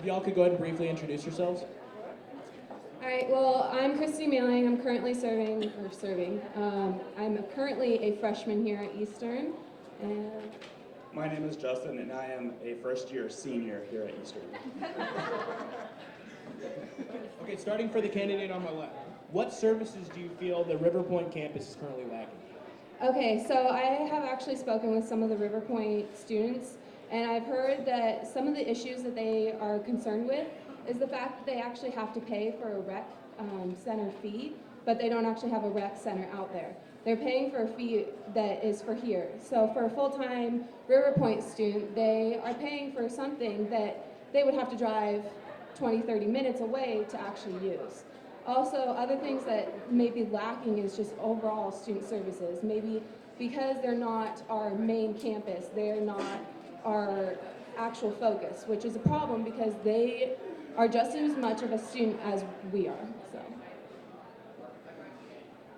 If y'all could go ahead and briefly introduce yourselves. All right, well, I'm Christy Mailing. I'm currently I'm currently a freshman here at Eastern. And My name is Justin, and I am a first-year senior here at Eastern. Okay, starting for the candidate on my left. What services do you feel the River Point campus is currently lacking? okay, so I have actually spoken with some of the River Point students, and I've heard that some of the issues that they are concerned with is the fact that they actually have to pay for a rec center fee, but they don't actually have a rec center out there. They're paying for a fee that is for here. So for a full-time River Point student, they are paying for something that they would have to drive 20, 30 minutes away to actually use. Also, other things that may be lacking is just overall student services. Maybe because they're not our main campus, they're not our actual focus, which is a problem because they are just as much of a student as we are. So.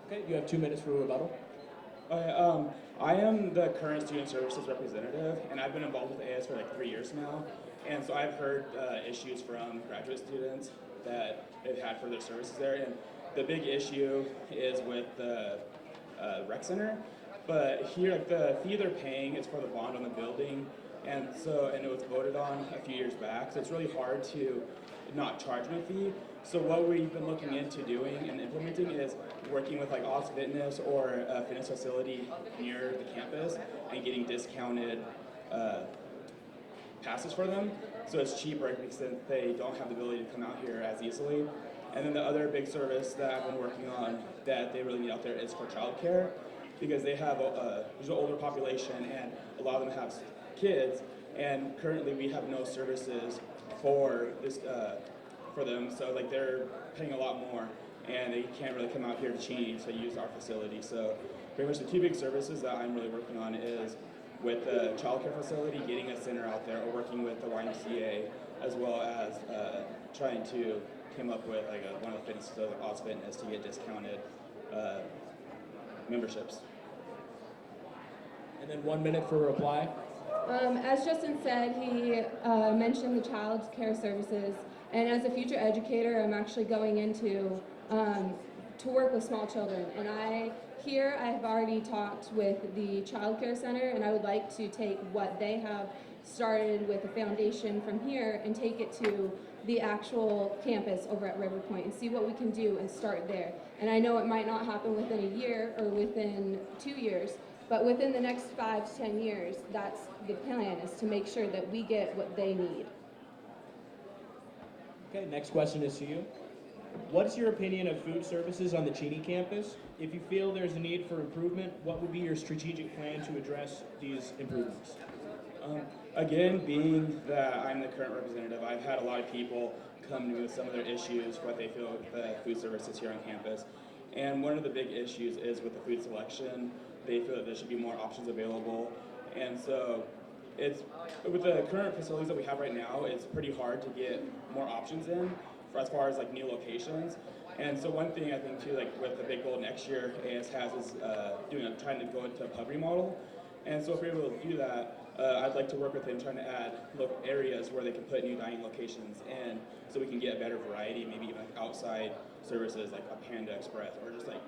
Okay, you have 2 minutes for rebuttal. I am the current student services representative, and I've been involved with AS for like 3 years now. And so I've heard issues from graduate students that they've had for their services there. And the big issue is with the rec center. But here, like the fee they're paying is for the bond on the building, and it was voted on a few years back. So it's really hard to not charge them a fee. So what we've been looking into doing and implementing is working with like Oz Fitness or a fitness facility near the campus and getting discounted passes for them. So it's cheaper because they don't have the ability to come out here as easily. And then the other big service that I've been working on that they really need out there is for childcare, because they have there's an older population and a lot of them have kids, and currently we have no services for this for them. So like they're paying a lot more, and they can't really come out here to Cheney to use our facility. So pretty much the two big services that I'm really working on is with the childcare facility, getting a center out there, or working with the YMCA, as well as trying to come up with like one of the fitness, so Oz Fitness, to get discounted memberships. And then 1 minute for a reply. As Justin said, he mentioned the child care services, and as a future educator, I'm actually going into to work with small children. And I've already talked with the child care center, and I would like to take what they have started with the foundation from here and take it to the actual campus over at River Point and see what we can do and start there. And I know it might not happen within a year or within 2 years, but within the next 5 to 10 years, that's the plan, is to make sure that we get what they need. Okay, next question is to you. What's your opinion of food services on the Cheney campus? If you feel there's a need for improvement, what would be your strategic plan to address these improvements? Again, being that I'm the current representative, I've had a lot of people come to me with some of their issues, what they feel with the food services here on campus. And one of the big issues is with the food selection. They feel that there should be more options available. And so it's with the current facilities that we have right now, it's pretty hard to get more options in for as far as like new locations. And so one thing I think too, like with the big goal next year AS has is trying to go into a pub remodel. And so if we're able to do that, I'd like to work with them trying to add areas where they can put new dining locations in, so we can get a better variety, maybe even like outside services like a Panda Express, or just like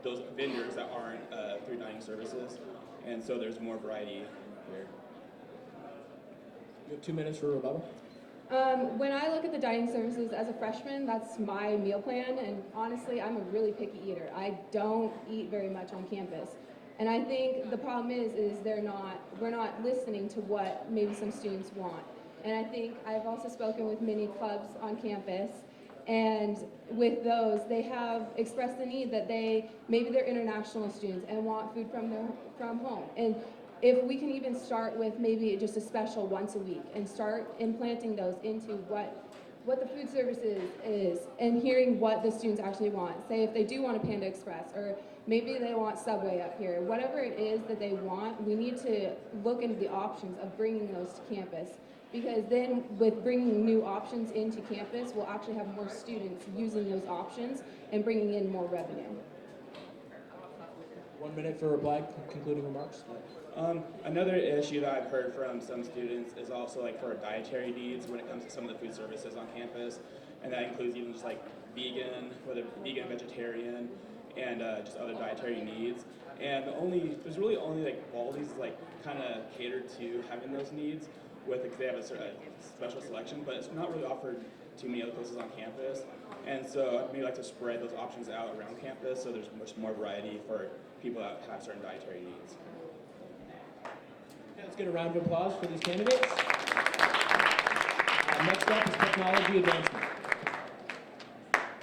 those vendors that aren't through dining services. And so there's more variety here. You have 2 minutes for rebuttal. When I look at the dining services as a freshman, that's my meal plan, and honestly, I'm a really picky eater. I don't eat very much on campus. And I think the problem is we're not listening to what maybe some students want. And I think I've also spoken with many clubs on campus, and with those, they have expressed the need that maybe they're international students and want food from home. And if we can even start with maybe just a special once a week and start implanting those into what the food service is and hearing what the students actually want. Say if they do want a Panda Express, or maybe they want Subway up here. Whatever it is that they want, we need to look into the options of bringing those to campus. Because then with bringing new options into campus, we'll actually have more students using those options and bringing in more revenue. 1 minute for reply, concluding remarks. Another issue that I've heard from some students is also like for dietary needs when it comes to some of the food services on campus, and that includes even just like vegan, whether vegan, vegetarian, and just other dietary needs. And there's really only like Baldi's like kind of catered to having those needs with because they have a special selection, but it's not really offered too many other places on campus. And so I'd maybe like to spread those options out around campus so there's much more variety for people that have certain dietary needs. Okay, let's get a round of applause for these candidates. Next up is technology advancement.